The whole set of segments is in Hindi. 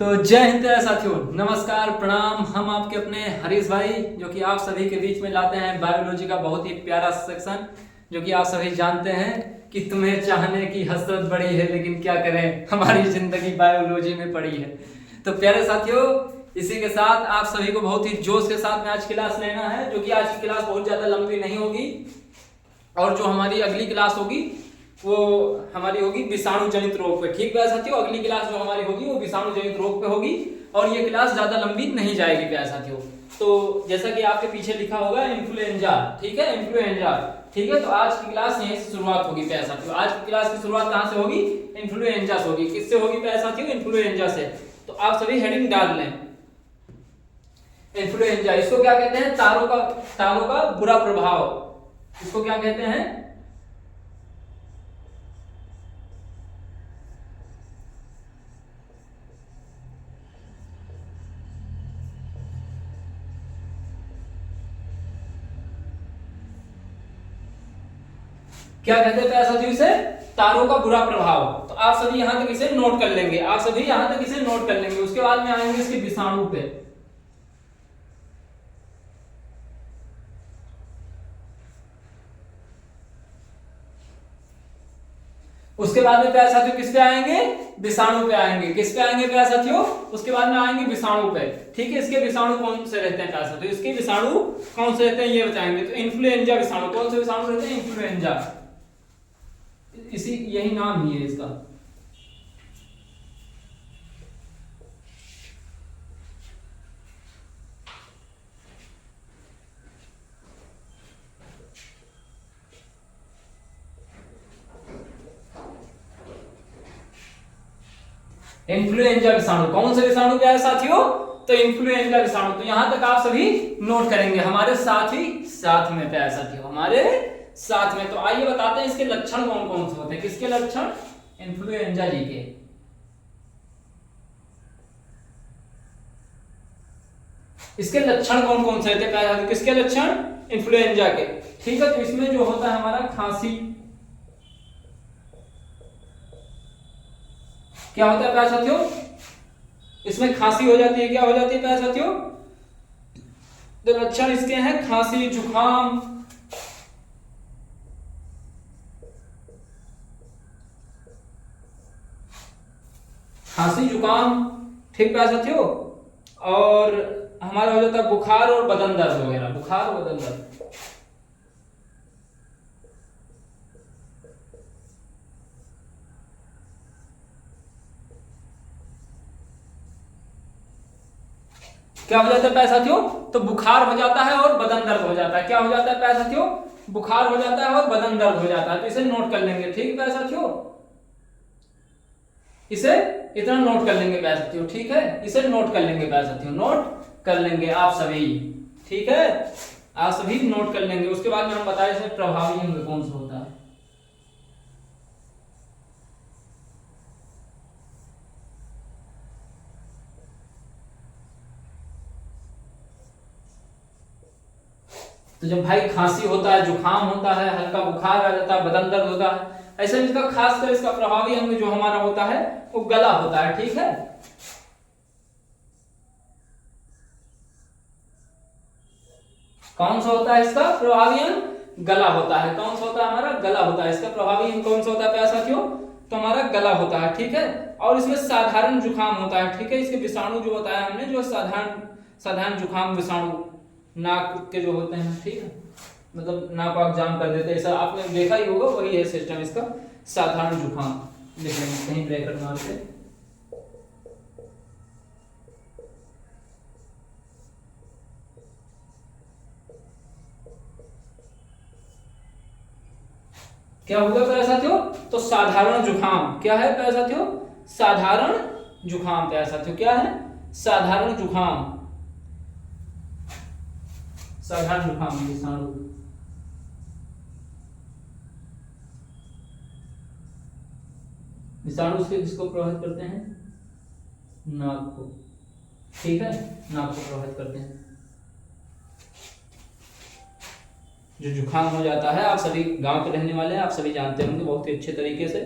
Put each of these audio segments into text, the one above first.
तो जय हिंद साथियों, नमस्कार, प्रणाम। हम आपके अपने हरीश भाई, जो कि आप सभी के बीच में लाते हैं बायोलॉजी का बहुत ही प्यारा सेक्शन, जो कि आप सभी जानते हैं कि तुम्हें चाहने की हसरत बड़ी है, लेकिन क्या करें, हमारी जिंदगी बायोलॉजी में पड़ी है। तो प्यारे साथियों, इसी के साथ आप सभी को बहुत ही जोश के साथ में आज क्लास लेना है, जो कि आज की क्लास बहुत ज्यादा लंबी नहीं होगी। और जो हमारी अगली क्लास होगी वो हमारी होगी विषाणु जनित रोग पे। ठीक है साथियों, अगली क्लास जो हमारी होगी वो विषाणु जनित रोग पे होगी और ये क्लास ज्यादा लंबी नहीं जाएगी प्यारे साथियों। तो जैसा कि आपके पीछे लिखा होगा इन्फ्लुएंजा, ठीक है, इन्फ्लुएंजा, ठीक है। तो आज की क्लास यहीं से शुरुआत होगी प्यारे साथियों। आज की क्लास की शुरुआत कहां से होगी? इन्फ्लुएंजा से होगी। किससे होगी प्यारे साथियों? इन्फ्लुएंजा से। तो आप सभी हेडिंग डाल लें, इन्फ्लुएंजा। इसको क्या कहते हैं? तारों का बुरा प्रभाव। इसको क्या कहते हैं? क्या कहते हैं प्यारे साथियों? इसे तारों का बुरा प्रभाव। तो आप सभी यहां तक इसे नोट कर लेंगे, आप सभी यहां तक इसे नोट कर लेंगे। उसके बाद में आएंगे इसके विषाणु पे। उसके बाद में प्यारे साथियों किस पे आएंगे? विषाणु पे आएंगे। किस पे आएंगे प्यारे साथियों? उसके बाद में आएंगे विषाणु पे। ठीक है, इसके विषाणु कौन से रहते हैं प्यारे साथियों? इसके विषाणु कौन से रहते हैं ये बताएंगे। तो इन्फ्लुएंजा विषाणु, कौन से विषाणु रहते हैं? इन्फ्लुएंजा, इसी यही नाम ही है इसका। इन्फ्लुएंजा विषाणु, कौन से विषाणु प्यारे साथियों? तो इन्फ्लुएंजा विषाणु। तो यहां तक आप सभी नोट करेंगे हमारे साथ ही साथ में प्यारे साथियों, हमारे साथ में। तो आइए बताते हैं इसके लक्षण कौन कौन से होते हैं। किसके लक्षण? इन्फ्लुएंजा जी के। इसके लक्षण कौन कौन से होते हैं? किसके लक्षण? इन्फ्लुएंजा के। ठीक है, तो इसमें जो होता है हमारा खांसी, क्या होता है प्यारे साथियों? इसमें खांसी हो जाती है। क्या हो जाती है प्यारे साथियों? तो लक्षण इसके हैं खांसी, जुकाम, खांसी जुकाम, ठीक प्यारे साथियों। और हमारा हो जाता है बुखार और बदन दर्द वगैरह, बुखार और बदन दर्द। क्या हो जाता है प्यारे साथियों? तो बुखार हो जाता है और बदन दर्द हो जाता है। क्या हो जाता है प्यारे साथियों? बुखार हो जाता है और बदन दर्द हो जाता है। तो इसे नोट कर लेंगे, ठीक है प्यारे साथियों, इसे इतना नोट कर लेंगे प्यारे साथियों। ठीक है, इसे नोट कर लेंगे प्यारे साथियों, नोट कर लेंगे आप सभी। ठीक है, आप सभी नोट कर लेंगे। उसके बाद में हम बताएं इसमें प्रभावी अंग कौन सा होता है। तो जब भाई खांसी होता है, जुकाम होता है, हल्का बुखार आ जाता है, बदन दर्द होता है, ऐसे में इसका खासकर इसका प्रभावी अंग जो हमारा होता है वो गला होता है। ठीक है, कौन सा होता है इसका प्रभावी अंग? गला होता है। कौन सा होता है? हमारा गला होता है। इसका प्रभावी अंग कौन सा होता है प्यारे साथियों? तो हमारा गला होता है। ठीक है, और इसमें साधारण जुकाम होता है। ठीक है, इसके विषाणु जो बताया हमने, जो साधारण साधारण जुकाम विषाणु नाक के जो होते हैं, ठीक है, मतलब नाक वाक जाम कर देते हैं, ऐसा आपने देखा ही होगा, वही है सिस्टम इसका, साधारण जुकाम। लिख लेंगे कहीं ब्रैकेट मार के। क्या होगा प्यारे साथियों? तो साधारण जुकाम। क्या है प्यारे साथियों? साधारण जुकाम प्यारे साथियों। क्या है? साधारण जुकाम, साधारण जुकाम विषाणु। विषाणु उसके किसको प्रभावित करते हैं? नाक को। ठीक है, नाक को प्रभावित करते हैं। जो जुकाम हो जाता है, आप सभी गांव के रहने वाले हैं, आप सभी जानते होंगे बहुत ही अच्छे तरीके से।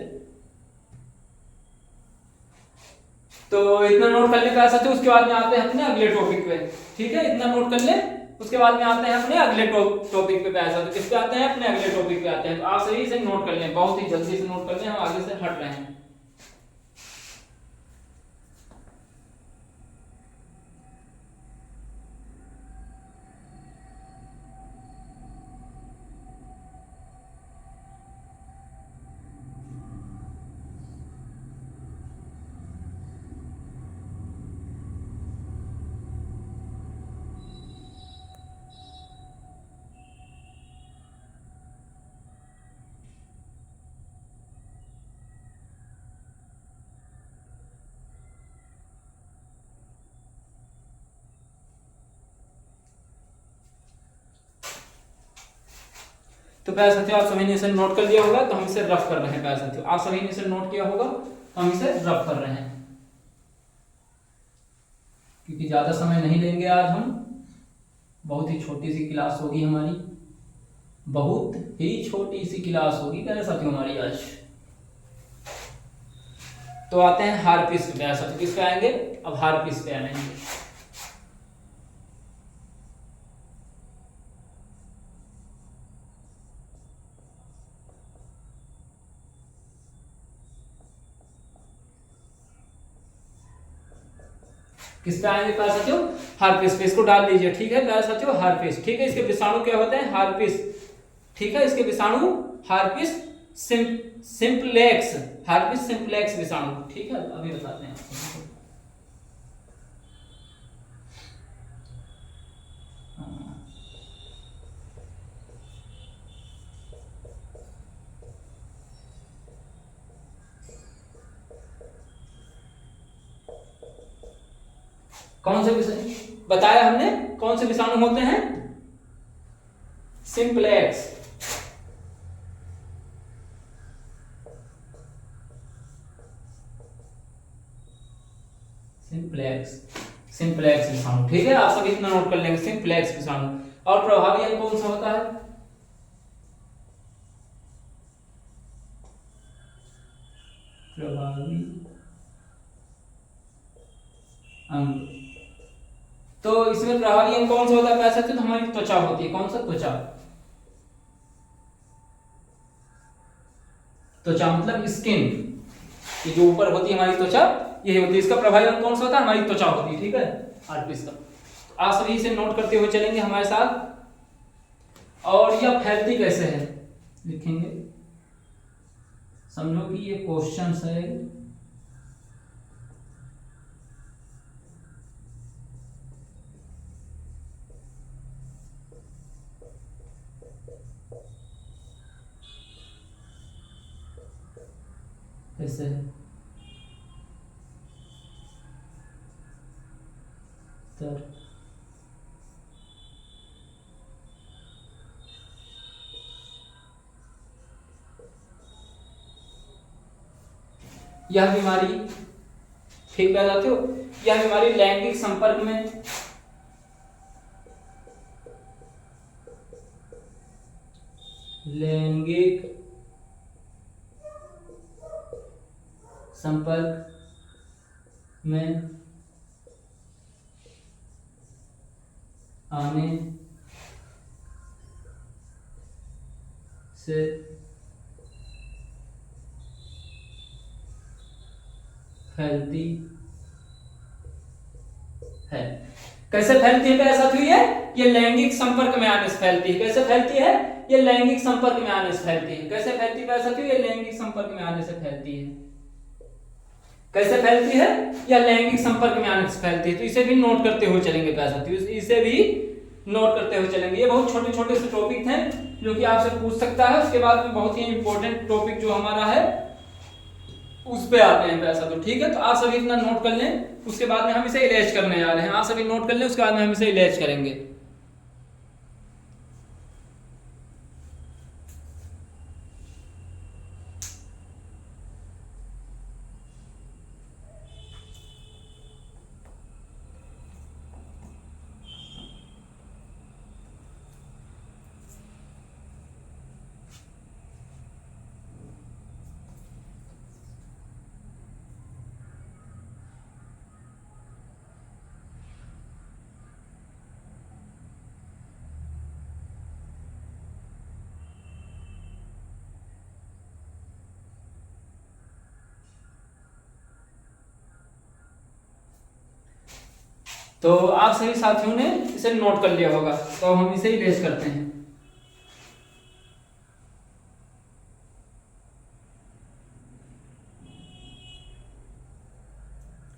तो इतना नोट कर ले प्यारे साथियों, उसके बाद में आते हैं अपने अगले टॉपिक पे। ठीक है, इतना नोट कर ले, उसके बाद में आते हैं अपने अगले टॉपिक पे प्यारे साथियों। किस पे आते हैं? अपने अगले टॉपिक पे आते हैं। तो आप सही से नोट कर लें, बहुत ही जल्दी से नोट कर लें, हम आगे से हट रहे हैं। तो प्यारे साथियों, आप सभी ने इसे नोट कर लिया होगा, तो हम इसे रफ कर रहे हैं। प्यारे साथियों, आप सभी ने इसे नोट किया होगा, तो हम इसे रफ कर रहे हैं, क्योंकि ज्यादा समय नहीं लेंगे आज हम। बहुत ही छोटी सी क्लास होगी हमारी, बहुत ही छोटी सी क्लास होगी प्यारे साथियों हमारी आज। तो आते हैं हार्पिस पे प्यारे साथियों। किस पे आएंगे? अब हार्पिस पे आएंगे। किस पे आएंगे प्यारे साथियों? हार्पिस पे। इसको डाल दीजिए, ठीक है प्यारे साथियों, हार्पिस। ठीक है, इसके विषाणु क्या होते हैं? हार्पिस। ठीक है, इसके विषाणु हार्पिस सिंप्लेक्स, हार्पिस सिंप्लेक्स विषाणु। ठीक है, अभी बताते हैं आपको। कौन से विषाणु बताया हमने? कौन से विषाणु होते हैं? सिंप्लेक्स। सिंप्लेक्स, सिंप्लेक्स विषाणु। ठीक है, आप सभी इतना नोट कर लेंगे, सिंप्लेक्स विषाणु। और प्रभावी अंग कौन सा होता है? प्रभावी अंग। तो इसमें प्रभावी अंग कौन सा होता है? पैसा तो हमारी त्वचा होती है। कौन सा? त्वचा। त्वचा मतलब स्किन, ये जो ऊपर होती है हमारी त्वचा, ये होती है। इसका प्रभावी अंग कौन सा होता है? हमारी त्वचा होती है। ठीक है, हार्पिस का। तो आप सभी इसे नोट करते हुए चलेंगे हमारे साथ। और यह फैलती कैसे है लिखेंगे। समझो कि ये क्वेश्चन है, कैसे है सर? यह बीमारी, ठीक है जाते हो, यह बीमारी लैंगिक संपर्क में लैंगिक संपर्क में आने से फैलती है। कैसे फैलती है? ऐसा तो ये लैंगिक संपर्क में आने से फैलती है। कैसे फैलती है? ये लैंगिक संपर्क में आने से फैलती है। कैसे फैलती है? ऐसा तो ये लैंगिक संपर्क में आने से फैलती है। कैसे फैलती है? या लैंगिक संपर्क में आने से फैलती है। तो इसे भी नोट करते हुए चलेंगे पैसा, इसे भी नोट करते हुए चलेंगे। ये बहुत छोटे छोटे से टॉपिक हैं जो कि आपसे पूछ सकता है। उसके बाद में बहुत ही इंपॉर्टेंट टॉपिक जो हमारा है उस पे आते हैं पैसा। तो ठीक है, तो आप सभी इतना नोट कर लें, उसके बाद में हम इसे इलेज करने जा रहे हैं। आप सभी नोट कर लें, उसके बाद में हम इसे इलेज करेंगे। तो आप सभी साथियों ने इसे नोट कर लिया होगा, तो हम इसे इरेज करते हैं।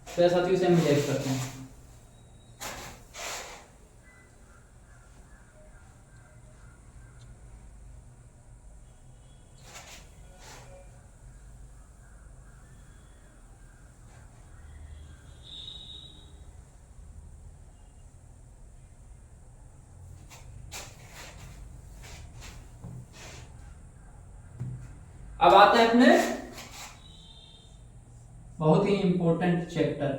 तो साथियों इसे हम इरेज करते हैं। अब आते हैं अपने बहुत ही इंपॉर्टेंट चैप्टर,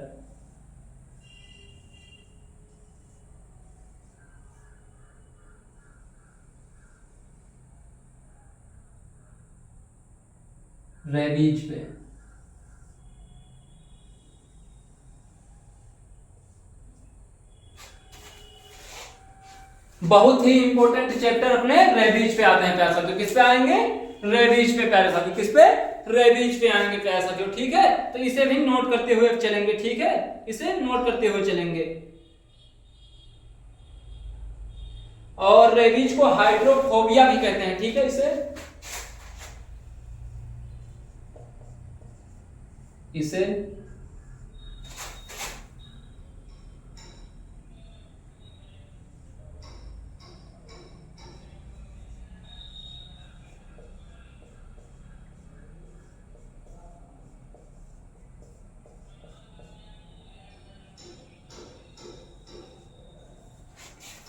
रेबीज पे। बहुत ही इंपॉर्टेंट चैप्टर अपने रेबीज पे आते हैं प्यारे साथियों। किस पे आएंगे? रेबीज पे प्यारे साथियों। किस पे? रेबीज पे आएंगे प्यारे साथियों। ठीक है, तो इसे भी नोट करते हुए चलेंगे। ठीक है, इसे नोट करते हुए चलेंगे। और रेबीज को हाइड्रोफोबिया भी कहते हैं। ठीक है, इसे इसे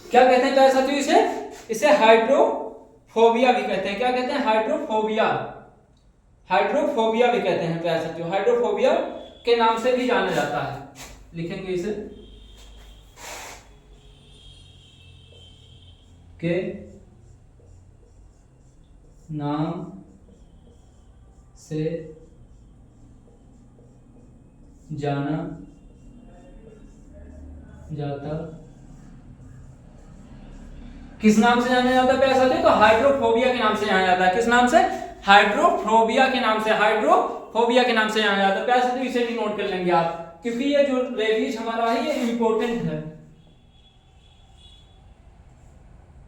क्या कहते हैं प्यारे साथियों? इसे हाइड्रोफोबिया भी कहते हैं। क्या कहते हैं? हाइड्रोफोबिया। हाइड्रोफोबिया भी कहते हैं प्यारे साथियों। हाइड्रोफोबिया के नाम से भी जाना जाता है। लिखेंगे इसे के नाम से जाना जाता। किस नाम से जाना जाता है प्यारे साथियों? तो हाइड्रोफोबिया के नाम से जाना जाता है। किस नाम से? हाइड्रोफोबिया के नाम से। हाइड्रोफोबिया के नाम से जाना जाता है प्यारे साथियों। इसे भी नोट कर लेंगे आप, क्योंकि ये जो रेबीज हमारा है ये इंपॉर्टेंट है।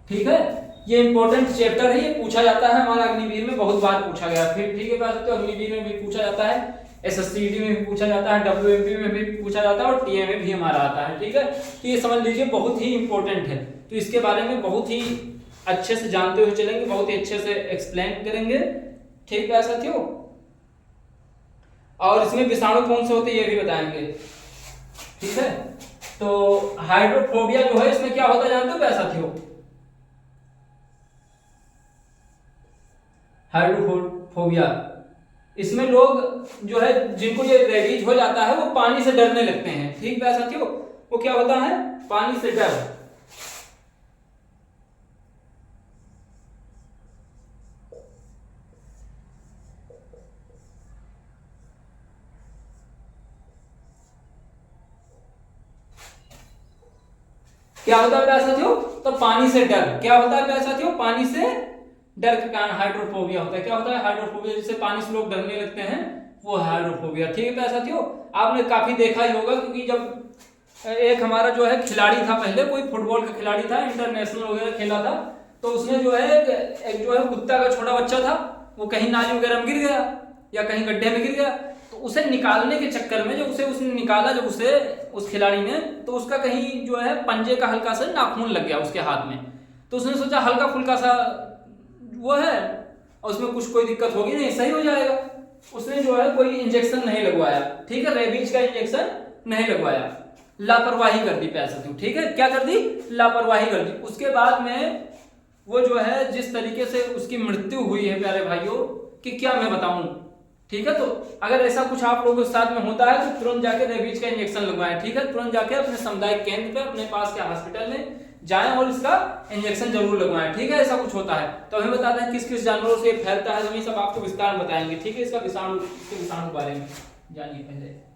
ठीक है, ये इंपॉर्टेंट चैप्टर है। ये पूछा जाता है हमारा अग्निवीर में, बहुत बार पूछा गया। फिर ठीक है प्यारे साथियों, अग्निवीर में भी पूछा जाता है, एसएससीडी में भी पूछा जाता है, डब्ल्यूएमपी में भी पूछा जाता है, और टीए में भी हमारा आता है। ठीक है, तो ये समझ लीजिए बहुत ही इंपॉर्टेंट है। तो इसके बारे में बहुत ही अच्छे से जानते हुए चलेंगे, बहुत ही अच्छे से एक्सप्लेन करेंगे। ठीक है साथियों, और इसमें विषाणु कौन से होते हैं ये भी बताएंगे। ठीक है, तो हाइड्रोफोबिया जो है इसमें क्या होता है जानते हो प्यारे साथियों? हाइड्रोफोबिया, इसमें लोग जो है जिनको ये रेबीज हो जाता है वो पानी से डरने लगते हैं। ठीक है साथियों, वो क्या होता है? पानी से डर। क्या होता है प्यारे साथियों? तो पानी से डर। क्या होता है प्यारे साथियों? पानी से डर के कारण हाइड्रोफोबिया होता है। क्या होता है? हाइड्रोफोबिया, जिससे पानी से लोग डरने लगते हैं वो हाइड्रोफोबिया। ठीक है प्यारे साथियों, आपने काफी देखा ही होगा, क्योंकि जब एक हमारा जो है खिलाड़ी था, पहले कोई फुटबॉल का खिलाड़ी था, इंटरनेशनल वगैरह खेला था, तो उसने जो है एक जो है कुत्ता का छोटा बच्चा था, वो कहीं नाली वगैरह में गिर गया या कहीं गड्ढे में गिर गया, तो उसे निकालने के चक्कर में जब उसने निकाला, जब उसे उस खिलाड़ी ने, तो उसका कहीं जो है पंजे का हल्का सा नाखून लग गया उसके हाथ में। तो उसने सोचा हल्का फुल्का सा वो है और उसमें कुछ कोई दिक्कत होगी नहीं, सही हो जाएगा। उसने जो है कोई इंजेक्शन नहीं लगवाया। ठीक है, रेबीज का इंजेक्शन नहीं लगवाया, लापरवाही कर दी प्यारे साथियों। ठीक है, क्या कर दी? लापरवाही कर दी। उसके बाद में वो जो है जिस तरीके से उसकी मृत्यु हुई है प्यारे भाइयों, कि क्या मैं बताऊं। ठीक है, तो अगर ऐसा कुछ आप लोगों के साथ में होता है तो तुरंत जाके रेबीज का इंजेक्शन लगवाएं। ठीक है, तुरंत जाके अपने सामुदायिक केंद्र पे, अपने पास के हॉस्पिटल में जाएं और इसका इंजेक्शन जरूर लगवाएं। ठीक है, ऐसा कुछ होता है तो हमें बताते हैं किस किस जानवरों से फैलता है, तो ये सब आपको विस्तार में बताएंगे। ठीक है, इसका विषाणु, इसके विषाणु के बारे में जानिए पहले।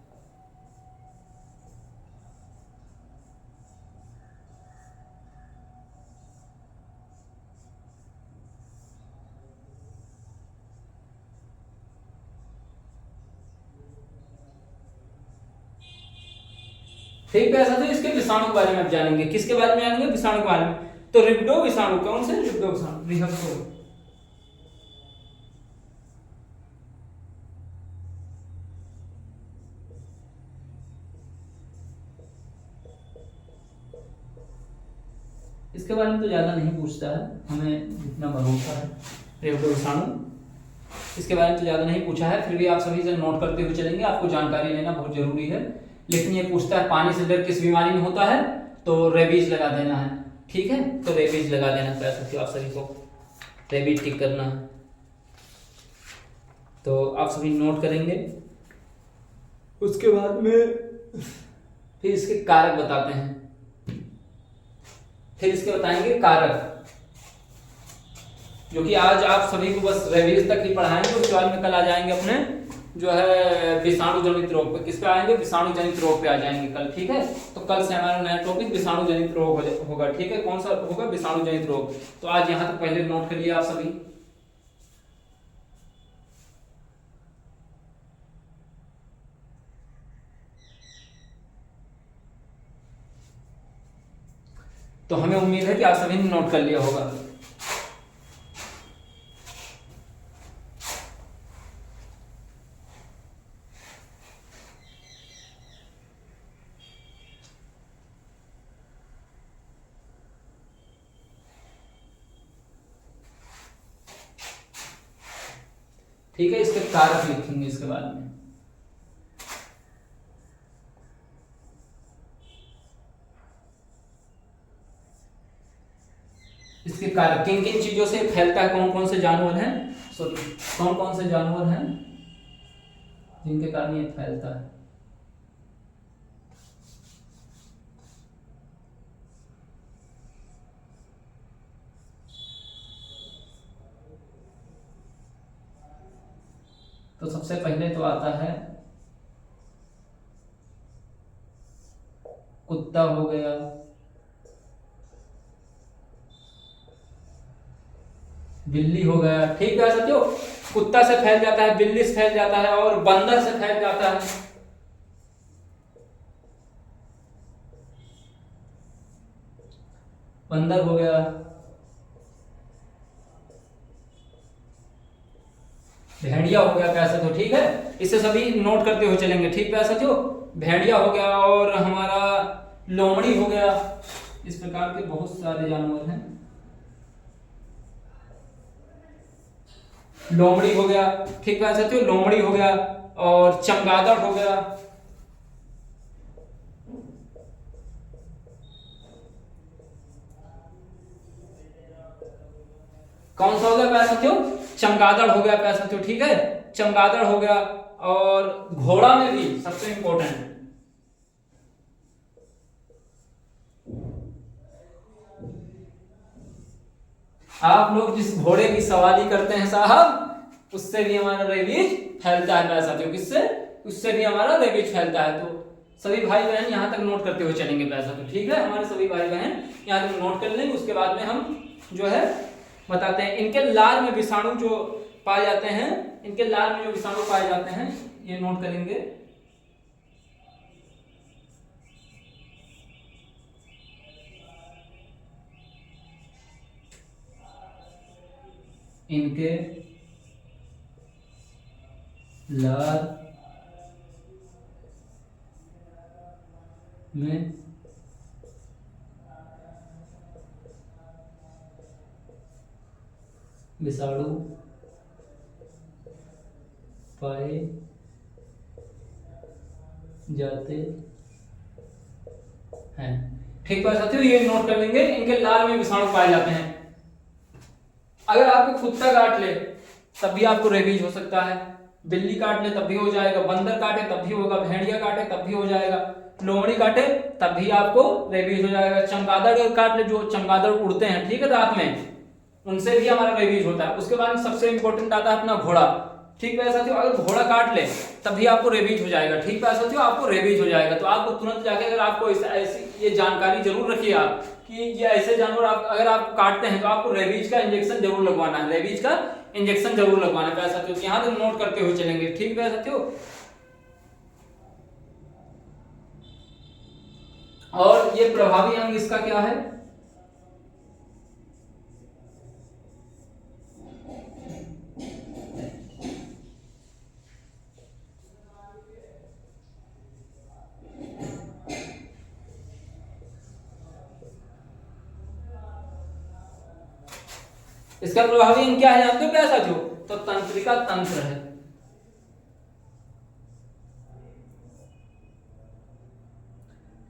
ठीक है साथियों, इसके विषाणु के बारे में आप जानेंगे। किसके बारे में जानेंगे? विषाणु के बारे में। तो रिब्डो विषाणु, कौन से? रिब्डो विषाणु, रिहब्डो। इसके बारे में तो ज्यादा नहीं पूछता है, हमें जितना भरोसा है रिब्डो विषाणु, इसके बारे में तो ज्यादा नहीं पूछा है, फिर भी आप सभी से नोट करते हुए चलेंगे, आपको जानकारी लेना बहुत जरूरी है। लेकिन ये पूछता है पानी से डर किस बीमारी में होता है, तो रेबीज लगा देना है। ठीक है, तो रेबीज लगा देना है सकते हो आप सभी को, रेबीज टिक करना है। तो आप सभी नोट करेंगे। उसके बाद में फिर इसके कारक बताते हैं, फिर इसके बताएंगे कारक, जो कि आज आप सभी को बस रेबीज तक ही पढ़ाएंगे। उसके बाद में कल आ जाएंगे अपने जो है विषाणु जनित रोग पे। किस पे आएंगे? विषाणु जनित रोग पे आ जाएंगे कल। ठीक है, तो कल से हमारा नया टॉपिक विषाणु जनित रोग होगा। ठीक है, कौन सा होगा? विषाणु जनित रोग। तो आज यहां तक पहले नोट करिए आप सभी। तो हमें उम्मीद है कि आप सभी ने नोट कर लिया होगा। ठीक है, इसके कारक लिखेंगे इसके बाद में। इसके कारक किन किन चीजों से फैलता है, कौन कौन से जानवर हैं, सॉरी कौन कौन से जानवर हैं जिनके कारण ये फैलता है। तो सबसे पहले तो आता है कुत्ता हो गया, बिल्ली हो गया। ठीक है साथियों, कुत्ता से फैल जाता है, बिल्ली से फैल जाता है और बंदर से फैल जाता है। बंदर हो गया, भेड़िया हो गया पैसा। तो ठीक है, इसे सभी नोट करते हुए चलेंगे। ठीक है साथियों, भेड़िया हो गया और हमारा लोमड़ी हो गया। इस प्रकार के बहुत सारे जानवर हैं। लोमड़ी हो गया, ठीक है साथियों, लोमड़ी हो गया और चमगादड़ हो गया। कौन सा हो गया प्यारे साथियों? चमगादड़ हो गया प्यारे साथियों। ठीक है, चमगादड़ हो गया। और घोड़ा में भी सबसे इंपॉर्टेंट है, आप लोग जिस घोड़े की सवारी करते हैं साहब, उससे भी हमारा रेबीज फैलता है प्यारे साथियों। किससे? उससे भी हमारा रेबीज फैलता है। तो सभी भाई बहन यहां तक नोट करते हुए चलेंगे प्यारे साथियों। ठीक है, हमारे सभी भाई बहन यहां तक नोट कर लेंगे। उसके बाद में हम जो है बताते हैं इनके लार में विषाणु जो पाए जाते हैं, इनके लार में जो विषाणु पाए जाते हैं ये नोट करेंगे। इनके लार में विषाणु पाए जाते हैं। ठीक है साथियों, ये नोट कर लेंगे, इनके लार में विषाणु पाए जाते हैं। अगर आपको कुत्ता काट ले तब भी आपको रेबीज हो सकता है, बिल्ली काट ले तब भी हो जाएगा, बंदर काटे तब भी होगा, भेड़िया काटे तब भी हो जाएगा, लोमड़ी काटे तब भी आपको रेबीज हो जाएगा, चमगादड़ काट ले, जो चमगादड़ उड़ते हैं ठीक है रात में, उनसे भी हमारा रेबीज होता है। उसके बाद सबसे इंपॉर्टेंट आता है अपना घोड़ा। ठीक है साथियों, अगर घोड़ा काट ले तभी आपको रेबीज हो जाएगा। ठीक है साथियों, आपको रेबीज हो जाएगा। तो आपको तुरंत जाके, अगर आपको ऐसी ये जानकारी जरूर रखिए आप कि ये ऐसे जानवर अगर आप काटते हैं तो आपको रेबीज का इंजेक्शन जरूर लगवाना है, रेबीज का इंजेक्शन जरूर लगवाना है साथियों। यहाँ तक नोट करते हुए चलेंगे। ठीक है साथियों, और ये प्रभावी अंग इसका क्या है? इसका प्रभावी अंग क्या है जानते हो प्यारे साथियों? तो तंत्रिका तंत्र है।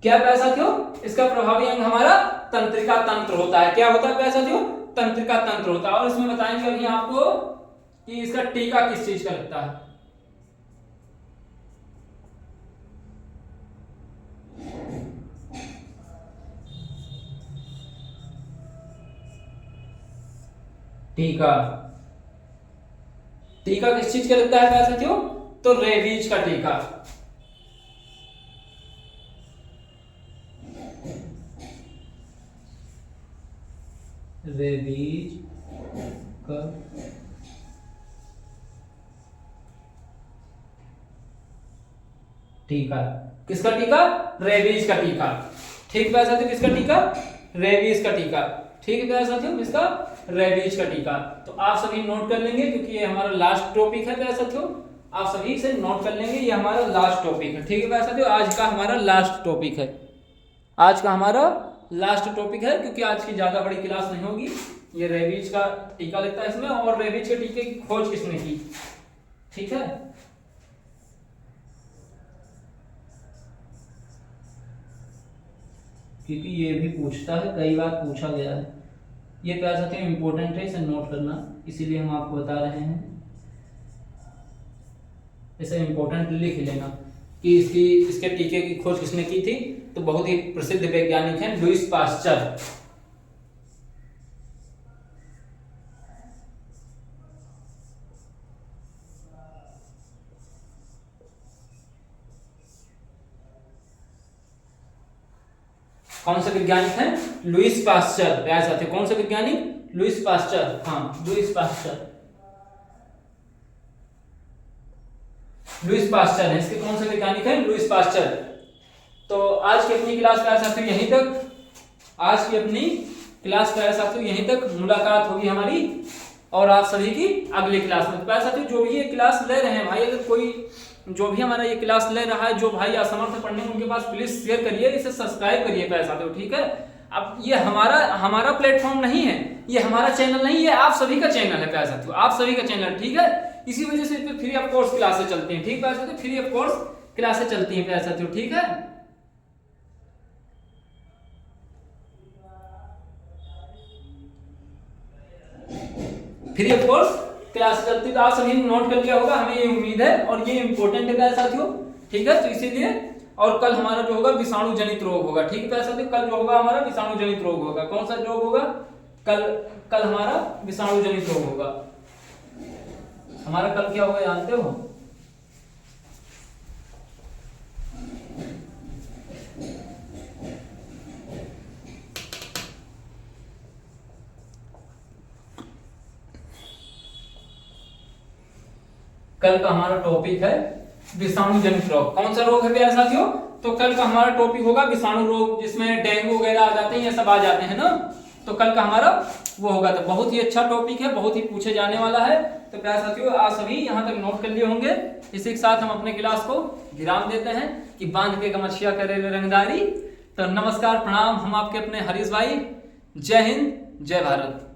क्या प्यारे साथियों? इसका प्रभावी अंग हमारा तंत्रिका तंत्र होता है। क्या होता है प्यारे साथियों? तंत्रिका तंत्र होता है। और इसमें बताएंगे अभी आपको कि इसका टीका किस चीज का लगता है। टीका, टीका किस चीज का लगता है प्यारे साथियों? तो रेबीज का टीका। रेबीज का टीका। किसका टीका? रेबीज का टीका। ठीक प्यारे साथियों, किसका टीका? रेबीज का टीका। ठीक है प्यारे साथियों, इसका रेबीज का टीका। तो आप सभी नोट कर लेंगे क्योंकि ये हमारा लास्ट टॉपिक है प्यारे साथियों। आप सभी इसे नोट कर लेंगे, ये हमारा लास्ट टॉपिक है। ठीक है प्यारे साथियों, आज का हमारा लास्ट टॉपिक है। आज का हमारा लास्ट टॉपिक है क्योंकि आज की ज्यादा बड़ी क्लास नहीं होगी। ये रेबीज का टीका लगता है इसमें, और रेबीज के टीके की खोज किसने की? ठीक है, क्योंकि ये भी पूछता है, कई बार पूछा गया है। ये प्यारे साथियों इंपॉर्टेंट है, इसे नोट करना, इसीलिए हम आपको बता रहे हैं। इसे इंपॉर्टेंट लिख लेना कि इसके टीके की खोज किसने की थी। तो बहुत ही प्रसिद्ध वैज्ञानिक हैं लुईस पास्चर। कौन से वैज्ञानिक हैं? Lewis pasture. प्यारे साथियों कौन से वैज्ञानिक? Lewis pasture. हाँ, लुईस पास्चर। लुईस पास्चर है इसके कौन से वैज्ञानिक हैं? Lewis pasture. तो आज की अपनी क्लास प्यारे साथियों यहीं तक। आज की अपनी क्लास प्यारे साथियों यहीं तक। मुलाकात होगी हमारी और आप सभी की अगली क्लास में। प्यारे साथियों जो भी ये क्लास ले रहे हैं भाई, अगर कोई जो भी हमारा ये क्लास ले रहा है, जो भाई असमर्थ पढ़ने में, उनके पास प्लीज शेयर करिए, इसे सब्सक्राइब करिए प्यारे साथियों। ठीक है, अब ये हमारा प्लेटफॉर्म नहीं है, ये हमारा चैनल नहीं है, आप सभी का चैनल है प्यारे साथियों, आप सभी का चैनल। ठीक है, इसी वजह से फ्री ऑफ कोर्स क्लासें चलती हैं। ठीक प्यारे साथियों, फ्री ऑफ कोर्स क्लासें चलती हैं प्यारे साथियों। ठीक है, फ्री ऑफ कोर्स क्लास चलती, तो आप सभी ने नोट कर लिया होगा, हमें ये उम्मीद है, और ये इंपॉर्टेंट है प्यारे साथियों। ठीक है, तो इसीलिए, और कल हमारा जो होगा विषाणु जनित रोग होगा। ठीक है प्यारे साथियों, कल जो होगा हमारा विषाणु जनित रोग होगा। कौन सा रोग होगा? कल हमारा विषाणु जनित रोग होगा। हमारा कल क्या होगा जानते हो? कल का हमारा टॉपिक है विषाणु जनित रोग। कौन सा रोग है प्यारे साथियों? तो कल का हमारा टॉपिक होगा विषाणु रोग, जिसमें डेंगू वगैरह आ जाते हैं, ये सब आ जाते हैं ना। तो कल का हमारा वो होगा। तो बहुत ही अच्छा टॉपिक है, बहुत ही पूछे जाने वाला है। तो प्यारे साथियों आप सभी यहाँ तक नोट कर लिए होंगे। इसी के साथ हम अपने क्लास को विराम देते हैं कि बांध के गमछिया करे रंगदारी। तो नमस्कार, प्रणाम, हम आपके अपने हरीश भाई। जय हिंद, जय भारत।